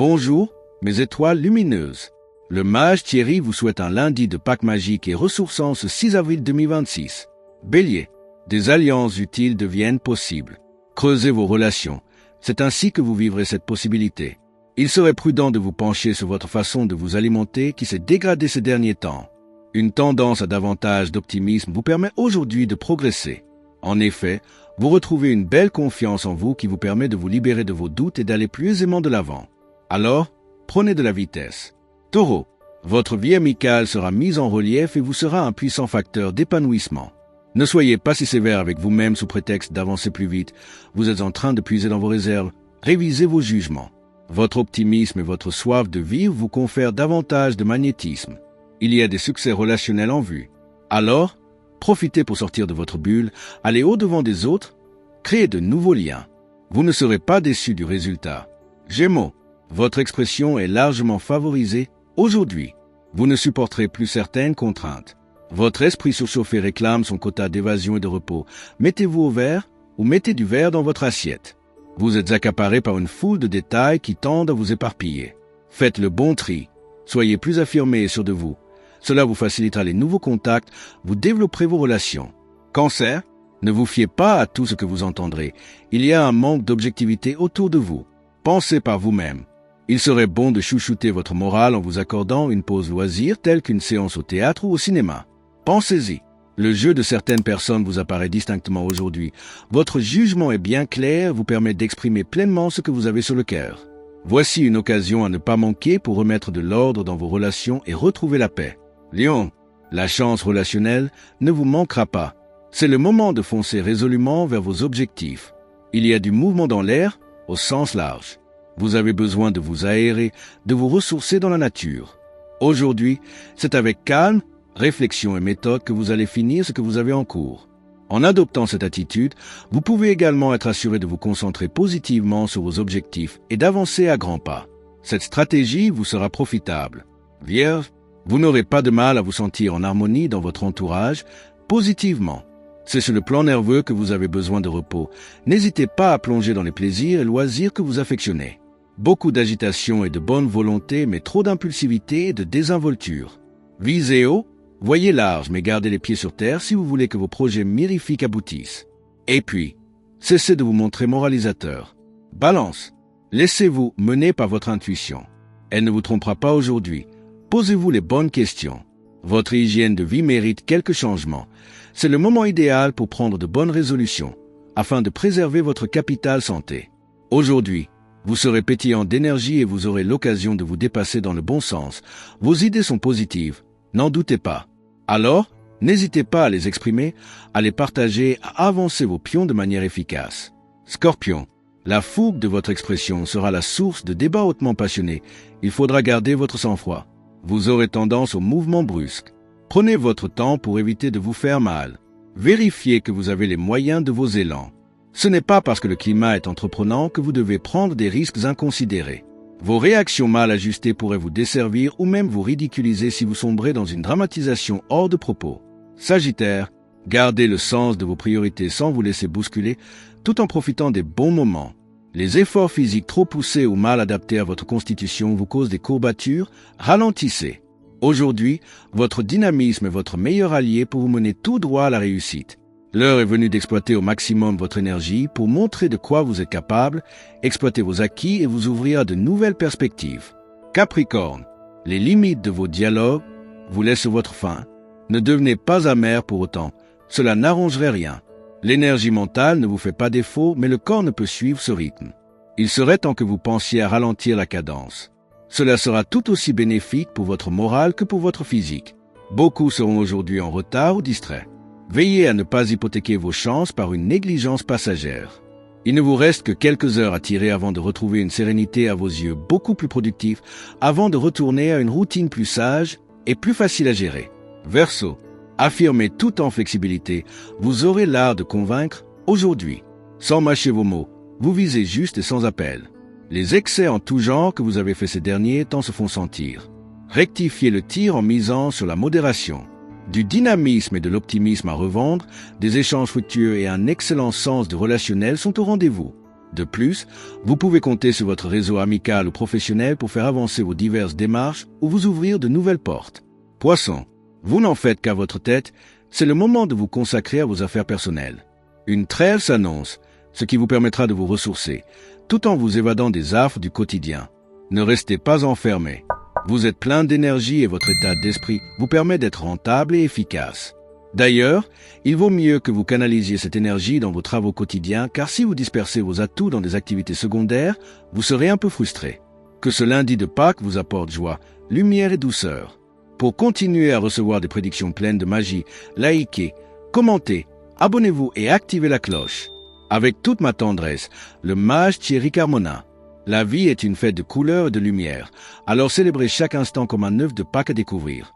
Bonjour, mes étoiles lumineuses. Le mage Thierry vous souhaite un lundi de Pâques magique et ressourçant ce 6 avril 2026. Bélier, des alliances utiles deviennent possibles. Creusez vos relations. C'est ainsi que vous vivrez cette possibilité. Il serait prudent de vous pencher sur votre façon de vous alimenter qui s'est dégradée ces derniers temps. Une tendance à davantage d'optimisme vous permet aujourd'hui de progresser. En effet, vous retrouvez une belle confiance en vous qui vous permet de vous libérer de vos doutes et d'aller plus aisément de l'avant. Alors, prenez de la vitesse. Taureau, votre vie amicale sera mise en relief et vous sera un puissant facteur d'épanouissement. Ne soyez pas si sévère avec vous-même sous prétexte d'avancer plus vite. Vous êtes en train de puiser dans vos réserves. Révisez vos jugements. Votre optimisme et votre soif de vivre vous confèrent davantage de magnétisme. Il y a des succès relationnels en vue. Alors, profitez pour sortir de votre bulle, allez au-devant des autres, créez de nouveaux liens. Vous ne serez pas déçus du résultat. Gémeaux, votre expression est largement favorisée aujourd'hui. Vous ne supporterez plus certaines contraintes. Votre esprit surchauffé réclame son quota d'évasion et de repos. Mettez-vous au vert ou mettez du verre dans votre assiette. Vous êtes accaparé par une foule de détails qui tendent à vous éparpiller. Faites le bon tri. Soyez plus affirmé et sûr de vous. Cela vous facilitera les nouveaux contacts, vous développerez vos relations. Cancer, ne vous fiez pas à tout ce que vous entendrez. Il y a un manque d'objectivité autour de vous. Pensez par vous-même. Il serait bon de chouchouter votre morale en vous accordant une pause loisir telle qu'une séance au théâtre ou au cinéma. Pensez-y. Le jeu de certaines personnes vous apparaît distinctement aujourd'hui. Votre jugement est bien clair, vous permet d'exprimer pleinement ce que vous avez sur le cœur. Voici une occasion à ne pas manquer pour remettre de l'ordre dans vos relations et retrouver la paix. Lion, la chance relationnelle ne vous manquera pas. C'est le moment de foncer résolument vers vos objectifs. Il y a du mouvement dans l'air, au sens large. Vous avez besoin de vous aérer, de vous ressourcer dans la nature. Aujourd'hui, c'est avec calme, réflexion et méthode que vous allez finir ce que vous avez en cours. En adoptant cette attitude, vous pouvez également être assuré de vous concentrer positivement sur vos objectifs et d'avancer à grands pas. Cette stratégie vous sera profitable. Vierge, vous n'aurez pas de mal à vous sentir en harmonie dans votre entourage, positivement. C'est sur le plan nerveux que vous avez besoin de repos. N'hésitez pas à plonger dans les plaisirs et loisirs que vous affectionnez. Beaucoup d'agitation et de bonne volonté, mais trop d'impulsivité et de désinvolture. Visez haut, voyez large, mais gardez les pieds sur terre si vous voulez que vos projets mirifiques aboutissent. Et puis, cessez de vous montrer moralisateur. Balance, laissez-vous mener par votre intuition. Elle ne vous trompera pas aujourd'hui. Posez-vous les bonnes questions. Votre hygiène de vie mérite quelques changements. C'est le moment idéal pour prendre de bonnes résolutions, afin de préserver votre capital santé. Aujourd'hui, vous serez pétillant d'énergie et vous aurez l'occasion de vous dépasser dans le bon sens. Vos idées sont positives, n'en doutez pas. Alors, n'hésitez pas à les exprimer, à les partager, à avancer vos pions de manière efficace. Scorpion, la fougue de votre expression sera la source de débats hautement passionnés. Il faudra garder votre sang-froid. Vous aurez tendance au mouvement brusque. Prenez votre temps pour éviter de vous faire mal. Vérifiez que vous avez les moyens de vos élans. Ce n'est pas parce que le climat est entreprenant que vous devez prendre des risques inconsidérés. Vos réactions mal ajustées pourraient vous desservir ou même vous ridiculiser si vous sombrez dans une dramatisation hors de propos. Sagittaire, gardez le sens de vos priorités sans vous laisser bousculer, tout en profitant des bons moments. Les efforts physiques trop poussés ou mal adaptés à votre constitution vous causent des courbatures, ralentissez. Aujourd'hui, votre dynamisme est votre meilleur allié pour vous mener tout droit à la réussite. L'heure est venue d'exploiter au maximum votre énergie pour montrer de quoi vous êtes capable, exploiter vos acquis et vous ouvrir à de nouvelles perspectives. Capricorne, les limites de vos dialogues vous laissent sur votre faim. Ne devenez pas amer pour autant, cela n'arrangerait rien. L'énergie mentale ne vous fait pas défaut, mais le corps ne peut suivre ce rythme. Il serait temps que vous pensiez à ralentir la cadence. Cela sera tout aussi bénéfique pour votre morale que pour votre physique. Beaucoup seront aujourd'hui en retard ou distraits. Veillez à ne pas hypothéquer vos chances par une négligence passagère. Il ne vous reste que quelques heures à tirer avant de retrouver une sérénité à vos yeux beaucoup plus productive, avant de retourner à une routine plus sage et plus facile à gérer. Verseau, affirmez tout en flexibilité, vous aurez l'art de convaincre aujourd'hui. Sans mâcher vos mots, vous visez juste et sans appel. Les excès en tout genre que vous avez fait ces derniers temps se font sentir. Rectifiez le tir en misant sur la modération. Du dynamisme et de l'optimisme à revendre, des échanges fructueux et un excellent sens du relationnel sont au rendez-vous. De plus, vous pouvez compter sur votre réseau amical ou professionnel pour faire avancer vos diverses démarches ou vous ouvrir de nouvelles portes. Poisson, vous n'en faites qu'à votre tête, c'est le moment de vous consacrer à vos affaires personnelles. Une trêve s'annonce, ce qui vous permettra de vous ressourcer, tout en vous évadant des affres du quotidien. Ne restez pas enfermé. Vous êtes plein d'énergie et votre état d'esprit vous permet d'être rentable et efficace. D'ailleurs, il vaut mieux que vous canalisiez cette énergie dans vos travaux quotidiens, car si vous dispersez vos atouts dans des activités secondaires, vous serez un peu frustré. Que ce lundi de Pâques vous apporte joie, lumière et douceur. Pour continuer à recevoir des prédictions pleines de magie, likez, commentez, abonnez-vous et activez la cloche. Avec toute ma tendresse, le mage Thierry Carmona. La vie est une fête de couleurs et de lumière, alors célébrez chaque instant comme un œuf de Pâques à découvrir.